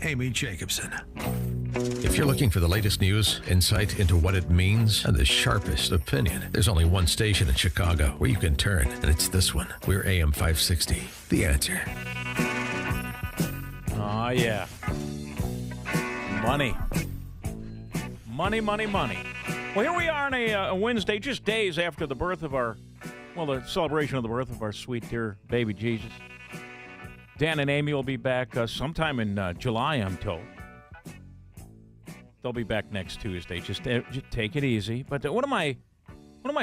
Amy Jacobson. If you're looking for the latest news, insight into what it means, and the sharpest opinion, there's only one station in Chicago where you can turn, and it's this one. We're AM 560. The Answer. Oh, yeah. Money. Money, money, money. Well, here we are on a Wednesday, just days after the birth of the celebration of the birth of our sweet, dear baby Jesus. Dan and Amy will be back sometime in July, I'm told. They'll be back next Tuesday. Just take it easy. But one of my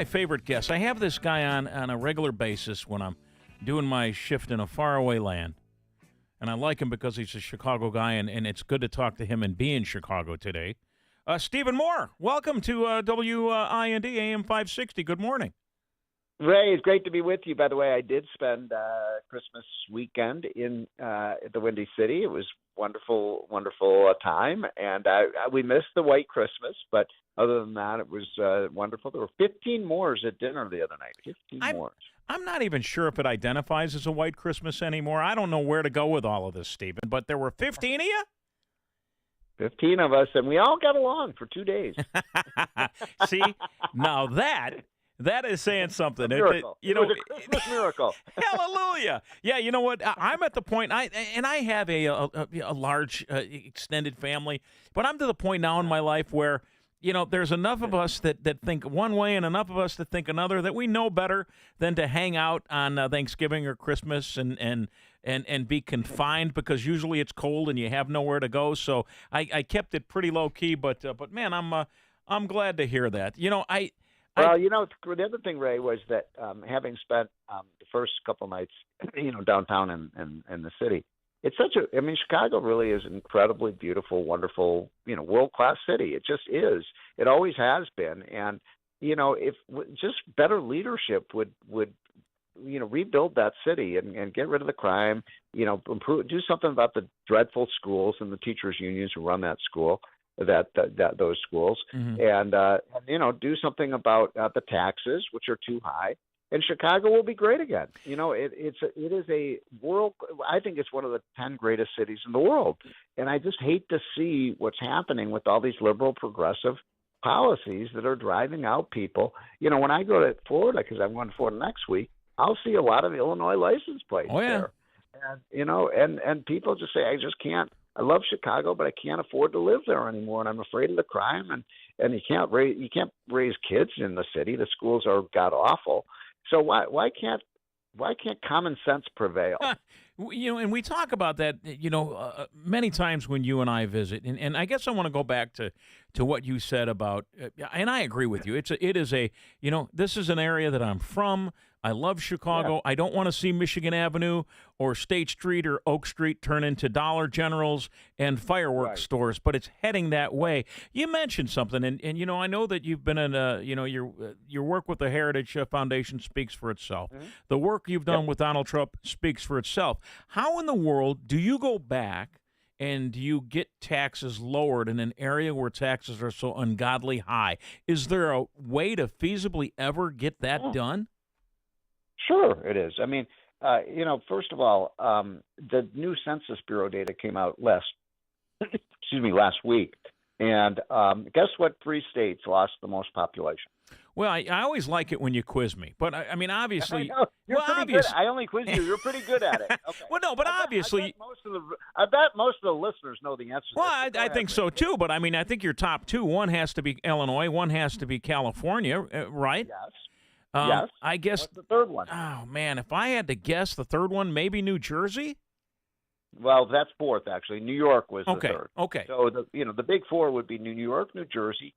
favorite guests, I have this guy on a regular basis when I'm doing my shift in a faraway land. And I like him because he's a Chicago guy, and it's good to talk to him and be in Chicago today. Stephen Moore, welcome to WIND AM 560. Good morning. Ray, it's great to be with you. By the way, I did spend Christmas weekend in the Windy City. It was wonderful, wonderful time, and we missed the white Christmas, but other than that, it was wonderful. There were 15 Moors at dinner the other night. 15 Moors. I'm not even sure if it identifies as a white Christmas anymore. I don't know where to go with all of this, Stephen, but there were 15 of you? 15 of us, and we all got along for 2 days. See, now that is saying something. Miracle. It was a Christmas miracle. Hallelujah. Yeah, you know what? I'm at the point, I have a large extended family, but I'm to the point now in my life where, there's enough of us that think one way and enough of us that think another, that we know better than to hang out on Thanksgiving or Christmas and be confined, because usually it's cold and you have nowhere to go. So I kept it pretty low key, but man, I'm glad to hear that. The other thing, Ray, was that having spent the first couple nights, downtown and the city, it's Chicago really is an incredibly beautiful, wonderful, world-class city. It just is. It always has been. And, if just better leadership would rebuild that city and get rid of the crime, improve, do something about the dreadful schools and the teachers' unions who run that school. Those schools, and do something about the taxes, which are too high, and Chicago will be great again. It is a world. I think it's one of the 10 greatest cities in the world, and I just hate to see what's happening with all these liberal progressive policies that are driving out people. When I go to Florida, because I'm going to Florida next week, I'll see a lot of Illinois license plates there, and people just say, I just can't. I love Chicago, but I can't afford to live there anymore, and I'm afraid of the crime. And you can't raise kids in the city. The schools are god awful. So why can't common sense prevail? And we talk about that, many times when you and I visit, and I guess I want to go back to what you said about, and I agree with you. This is an area that I'm from. I love Chicago. Yeah. I don't want to see Michigan Avenue or State Street or Oak Street turn into Dollar Generals and fireworks stores, but it's heading that way. You mentioned something, and I know that you've been in your work with the Heritage Foundation speaks for itself. Mm-hmm. The work you've done with Donald Trump speaks for itself. How in the world do you go back and do you get taxes lowered in an area where taxes are so ungodly high? Is there a way to feasibly ever get that done? Sure, it is. First of all, the new Census Bureau data came out last week, and guess what? 3 states lost the most population. Well, I always like it when you quiz me, but obviously, you're pretty good. I only quizzed you. You're pretty good at it. Okay. Well, no, but obviously, I bet most of the listeners know the answer. Well, I think so too. But I think your top 2. One has to be Illinois. One has to be California, right? Yes. Yes. I guess. What's the third one? Oh man, if I had to guess, the third one, maybe New Jersey. Well, that's fourth actually. New York was the third. Okay. So the big 4 would be New York, New Jersey,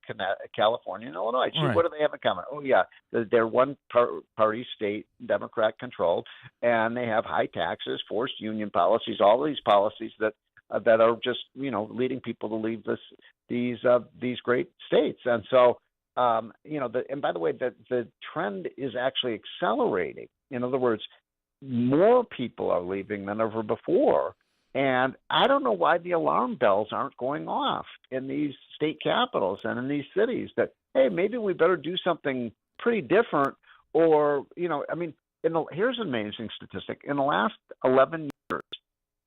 California, and Illinois. Right. What do they have in common? Oh yeah, they're one party state, Democrat controlled, and they have high taxes, forced union policies, all these policies that are just leading people to leave these great states, and so. And by the way, the trend is actually accelerating. In other words, more people are leaving than ever before. And I don't know why the alarm bells aren't going off in these state capitals and in these cities that, hey, maybe we better do something pretty different. Or, here's an amazing statistic. In the last 11 years,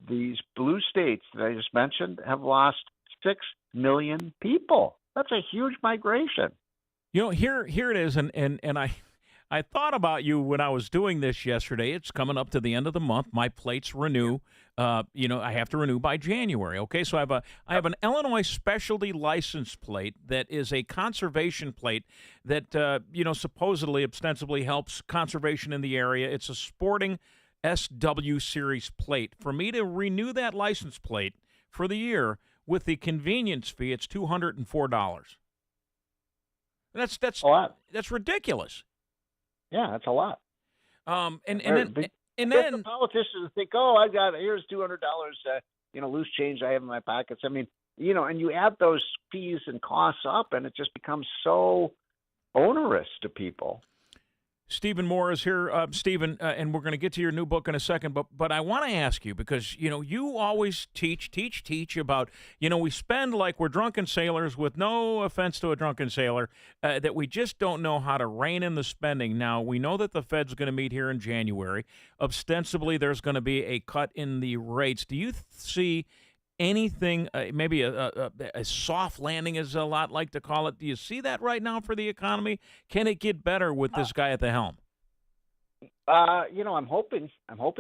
these blue states that I just mentioned have lost 6 million people. That's a huge migration. Here it is, and I thought about you when I was doing this yesterday. It's coming up to the end of the month. My plates renew. I have to renew by January. Okay, so I have an Illinois specialty license plate that is a conservation plate that supposedly ostensibly helps conservation in the area. It's a sporting SW series plate. For me to renew that license plate for the year with the convenience fee, it's $204. That's a lot. That's ridiculous. Yeah, that's a lot. And then the politicians think, here's $200, loose change I have in my pockets. I mean, and you add those fees and costs up, and it just becomes so onerous to people. Stephen Moore is here, Stephen, and we're going to get to your new book in a second. But I want to ask you, because you always teach about we spend like we're drunken sailors, with no offense to a drunken sailor, that we just don't know how to rein in the spending. Now we know that the Fed's going to meet here in January. Ostensibly, there's going to be a cut in the rates. Do you see anything, maybe a soft landing, as a lot like to call it? Do you see that right now for the economy? Can it get better with this guy at the helm? I'm hoping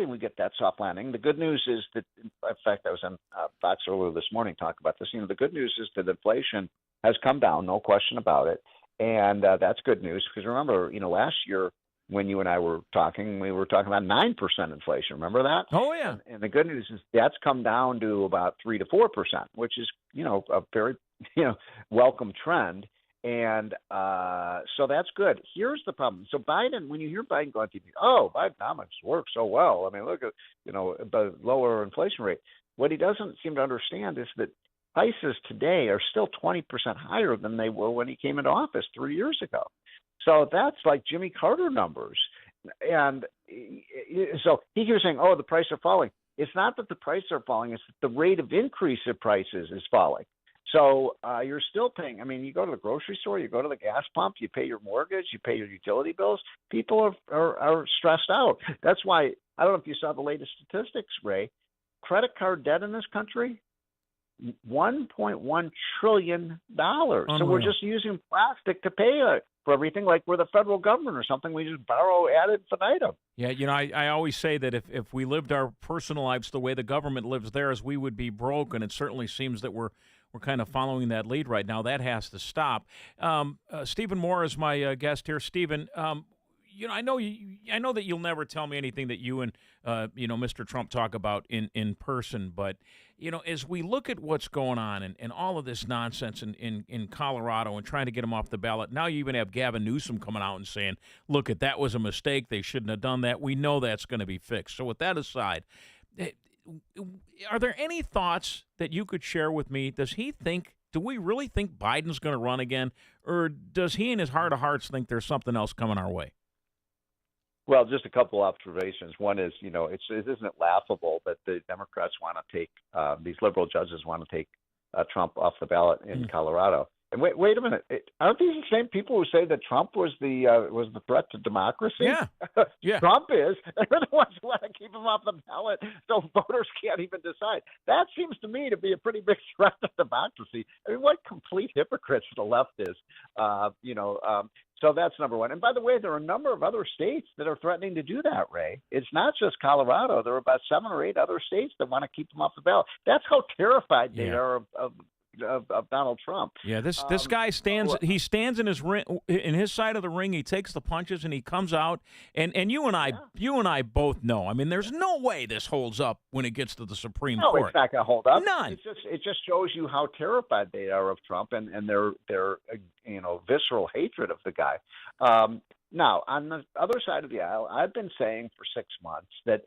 we get that soft landing. The good news is that, in fact, I was on Fox earlier this morning talking about this. The good news is that inflation has come down, no question about it, and that's good news, because remember, last year when you and I were talking, we were talking about 9% inflation. Remember that? Oh, yeah. And the good news is that's come down to about 3 to 4%, which is, a very, welcome trend. And so that's good. Here's the problem. So Biden, when you hear Biden go on TV, Bidenomics work so well. I mean, look at, the lower inflation rate. What he doesn't seem to understand is that prices today are still 20% higher than they were when he came into office 3 years ago. So that's like Jimmy Carter numbers. And so he keeps saying, the prices are falling. It's not that the prices are falling. It's that the rate of increase of prices is falling. So you're still paying. I mean, you go to the grocery store, you go to the gas pump, you pay your mortgage, you pay your utility bills. People are stressed out. That's why, I don't know if you saw the latest statistics, Ray. Credit card debt in this country, $1.1 trillion. Unreal. So we're just using plastic to pay for everything, like we're the federal government or something. We just borrow ad infinitum. Yeah, I always say that if we lived our personal lives the way the government lives theirs, we would be broke, and it certainly seems that we're kind of following that lead right now. That has to stop. Stephen Moore is my guest here. Stephen, I know that you'll never tell me anything that you and Mr. Trump talk about in person, but as we look at what's going on and all of this nonsense in Colorado and trying to get him off the ballot, now you even have Gavin Newsom coming out and saying, look, that was a mistake. They shouldn't have done that. We know that's going to be fixed. So with that aside, are there any thoughts that you could share with me? Do we really think Biden's going to run again, or does he in his heart of hearts think there's something else coming our way? Well, just a couple observations. One is, isn't it laughable that the Democrats want to take these liberal judges want to take Trump off the ballot in Colorado? And wait a minute, aren't these the same people who say that Trump was the threat to democracy? Yeah. Trump is. They're the ones who want to keep him off the ballot, so voters can't even decide. That seems to me to be a pretty big threat to democracy. I mean, what complete hypocrites the left is. So that's number one. And by the way, there are a number of other states that are threatening to do that, Ray. It's not just Colorado. There are about 7 or 8 other states that want to keep him off the ballot. That's how terrified they are of Donald Trump. Yeah, this guy stands. He stands in his side of the ring. He takes the punches and he comes out. And you and I both know. I mean, there's no way this holds up when it gets to the Supreme Court. No, it's not going to hold up. None. It just shows you how terrified they are of Trump and their visceral hatred of the guy. Now, on the other side of the aisle, I've been saying for 6 months that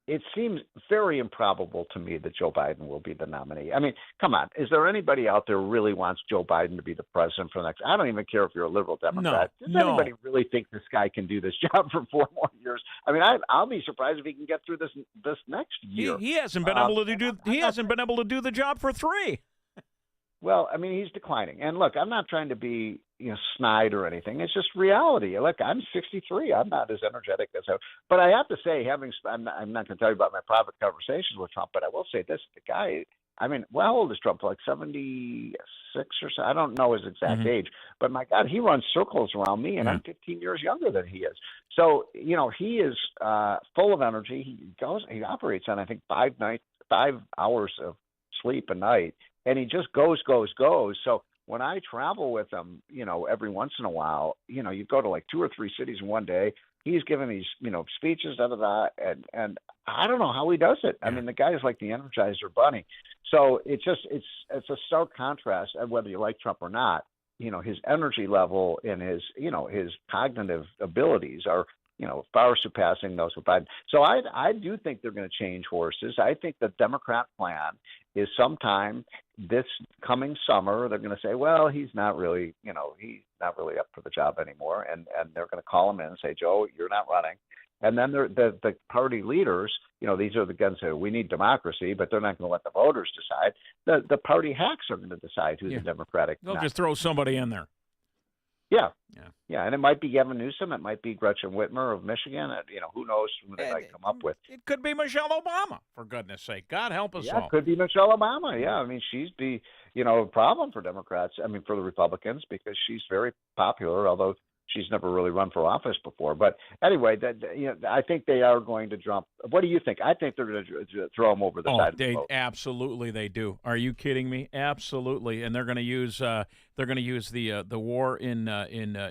it seems very improbable to me that Joe Biden will be the nominee. I mean, come on. Is there anybody out there who really wants Joe Biden to be the president for the next? I don't even care if you're a liberal Democrat. Does anybody really think this guy can do this job for 4 more years? I mean, I'll be surprised if he can get through this next year. He hasn't been able to do. He hasn't been able to do the job for 3. Well, I mean, he's declining. And look, I'm not trying to be, snide or anything. It's just reality. Look, I'm 63. I'm not as energetic as I. But I have to say, I'm not going to tell you about my private conversations with Trump, but I will say this: the guy. I mean, well, how old is Trump? Like 76 or so? I don't know his exact age, but my God, he runs circles around me, and I'm 15 years younger than he is. So, he is full of energy. He operates on, I think, 5 hours of sleep a night, and he just goes. So when I travel with him, every once in a while, you go to like 2 or 3 cities in one day. He's giving these, speeches, and I don't know how he does it. I mean, the guy is like the Energizer Bunny. So it's a stark contrast, and whether you like Trump or not, his energy level and his cognitive abilities are, far surpassing those of Biden. So I do think they're going to change horses. I think the Democrat plan is sometime this coming summer, they're going to say, well, he's not really up for the job anymore. And they're going to call him in and say, Joe, you're not running. And then the party leaders, these are the guys that say, we need democracy, but they're not going to let the voters decide. The party hacks are going to decide who the Democratic. They'll just throw somebody in there. Yeah, and it might be Gavin Newsom, it might be Gretchen Whitmer of Michigan, and who knows who they might come up with. It could be Michelle Obama, for goodness sake. God help us all. Yeah, it could be Michelle Obama. Yeah, I mean, she's a problem for Democrats. I mean, for the Republicans, because she's very popular, although she's never really run for office before. But anyway, I think they are going to jump. What do you think? I think they're going to throw them over the side of the boat. Absolutely, they do. Are you kidding me? Absolutely, and they're going to use the war in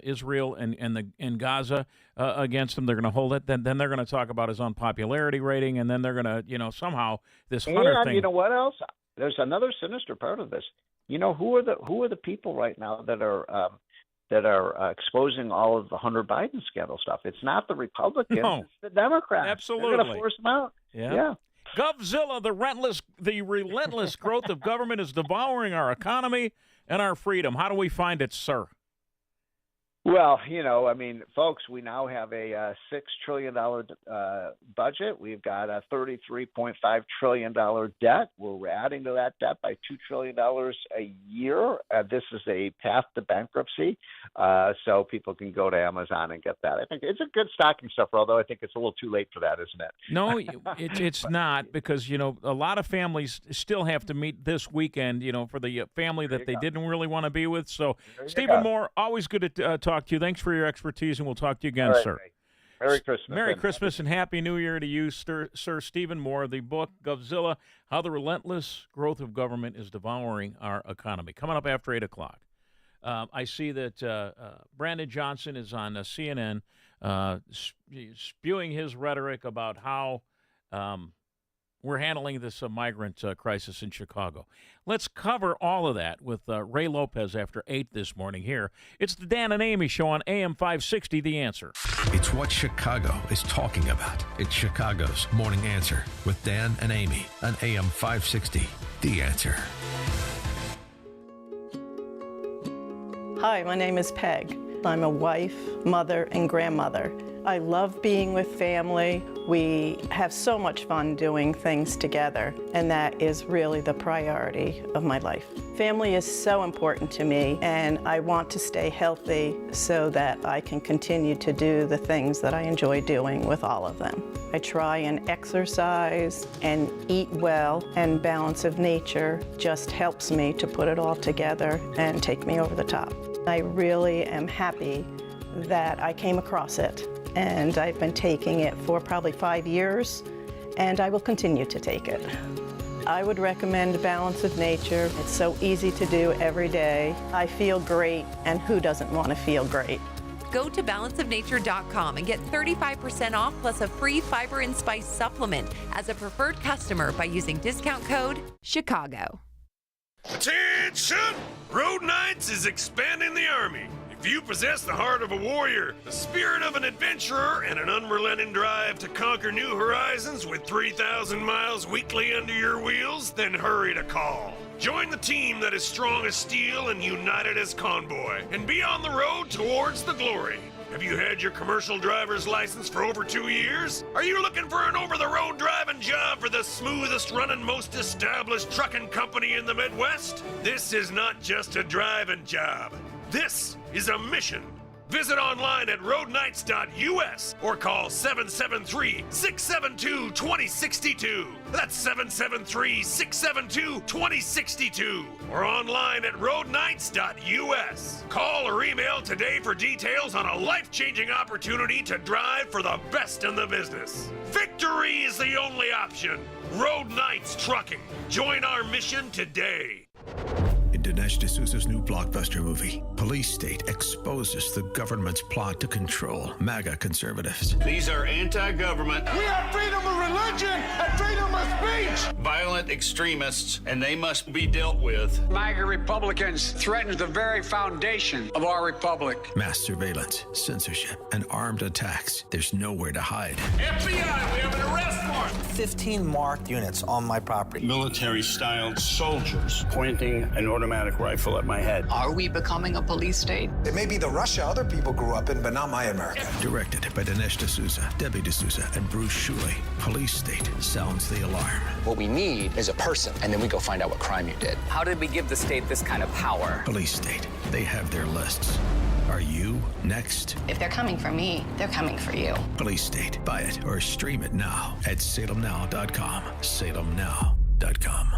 Israel and in Gaza against him. They're going to hold it. Then they're going to talk about his unpopularity rating, and then they're going to somehow this Hunter thing. You know what else? There's another sinister part of this. Who are the people right now that are exposing all of the Hunter Biden scandal stuff? It's not the Republicans, it's the Democrats. Absolutely. They're going to force them out. Yeah. Govzilla, the relentless growth of government is devouring our economy and our freedom. How do we find it, sir? Well, folks, we now have a $6 trillion budget. We've got a $33.5 trillion debt. We're adding to that debt by $2 trillion a year. This is a path to bankruptcy, so people can go to Amazon and get that. I think it's a good stocking stuffer, although I think it's a little too late for that, isn't it? No, it's not, because, a lot of families still have to meet this weekend, for the family that they didn't really want to be with. So, Stephen Moore, always good to talk to you. Thanks for your expertise, and we'll talk to you again, sir. Merry Christmas. Merry Christmas and Happy New Year to you, Sir Stephen Moore. The book, Govzilla, How the Relentless Growth of Government is Devouring Our Economy. Coming up after 8 o'clock. I see that Brandon Johnson is on CNN spewing his rhetoric about how we're handling this migrant crisis in Chicago. Let's cover all of that with Ray Lopez after 8 this morning here. It's the Dan and Amy Show on AM 560, The Answer. It's what Chicago is talking about. It's Chicago's Morning Answer with Dan and Amy on AM 560, The Answer. Hi, my name is Peg. I'm a wife, mother, and grandmother. I love being with family. We have so much fun doing things together, and that is really the priority of my life. Family is so important to me, and I want to stay healthy so that I can continue to do the things that I enjoy doing with all of them. I try and exercise and eat well, and balance of nature just helps me to put it all together and take me over the top. I really am happy that I came across it, and I've been taking it for probably 5 years, and I will continue to take it. I would recommend Balance of Nature. It's so easy to do every day. I feel great, and who doesn't want to feel great? Go to balanceofnature.com and get 35% off plus a free fiber and spice supplement as a preferred customer by using discount code Chicago. Attention! Road Knights is expanding the Army. If you possess the heart of a warrior, the spirit of an adventurer, and an unrelenting drive to conquer new horizons with 3,000 miles weekly under your wheels, then hurry to call. Join the team that is strong as steel and united as convoy, and be on the road towards the glory. Have you had your commercial driver's license for over 2 years? Are you looking for an over-the-road driving job for the smoothest running, most established trucking company in the Midwest? This is not just a driving job. This is a mission. Visit online at roadnights.us or call 773-672-2062. That's 773-672-2062 or online at roadnights.us. Call or email today for details on a life-changing opportunity to drive for the best in the business. Victory is the only option. Road Knights Trucking. Join our mission today. In Dinesh D'Souza's new blockbuster movie, Police State exposes the government's plot to control MAGA conservatives. These are anti-government, We have freedom of religion and freedom of speech. violent extremists, and they must be dealt with. MAGA Republicans threaten the very foundation of our republic. Mass surveillance, censorship, and armed attacks. There's nowhere to hide. FBI, we have an arrest warrant. 15 marked units on my property. Military-styled soldiers pointing an automatic rifle at my head. Are we becoming a police state? It may be the Russia other people grew up in, but not my America. Directed by Dinesh D'Souza, Debbie D'Souza, and Bruce Shuley, Police State sounds the alarm. What we need is a person, and then we go find out what crime you did. How did we give the state this kind of power? Police State, they have their lists. Are you next? If they're coming for me, they're coming for you. Police State. Buy it or stream it now at salemnow.com. salemnow.com.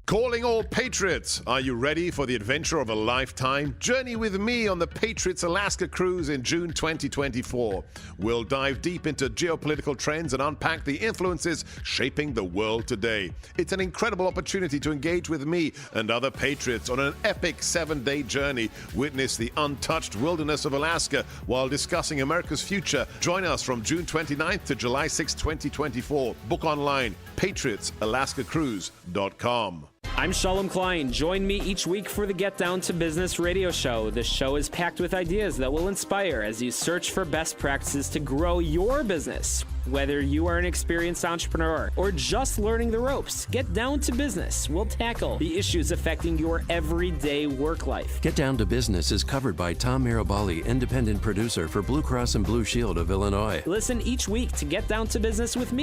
Calling all Patriots. Are you ready for the adventure of a lifetime? Journey with me on the Patriots Alaska Cruise in June 2024. We'll dive deep into geopolitical trends and unpack the influences shaping the world today. It's an incredible opportunity to engage with me and other Patriots on an epic 7-day journey. Witness the untouched wilderness of Alaska while discussing America's future. Join us from June 29th to July 6, 2024. Book online, patriotsalaskacruise.com. I'm Shalom Klein. Join me each week for the Get Down to Business radio show. The show is packed with ideas that will inspire as you search for best practices to grow your business. Whether you are an experienced entrepreneur or just learning the ropes, Get Down to Business will tackle the issues affecting your everyday work life. Get Down to Business is covered by Tom Mirabali, independent producer for Blue Cross and Blue Shield of Illinois. Listen each week to Get Down to Business with me.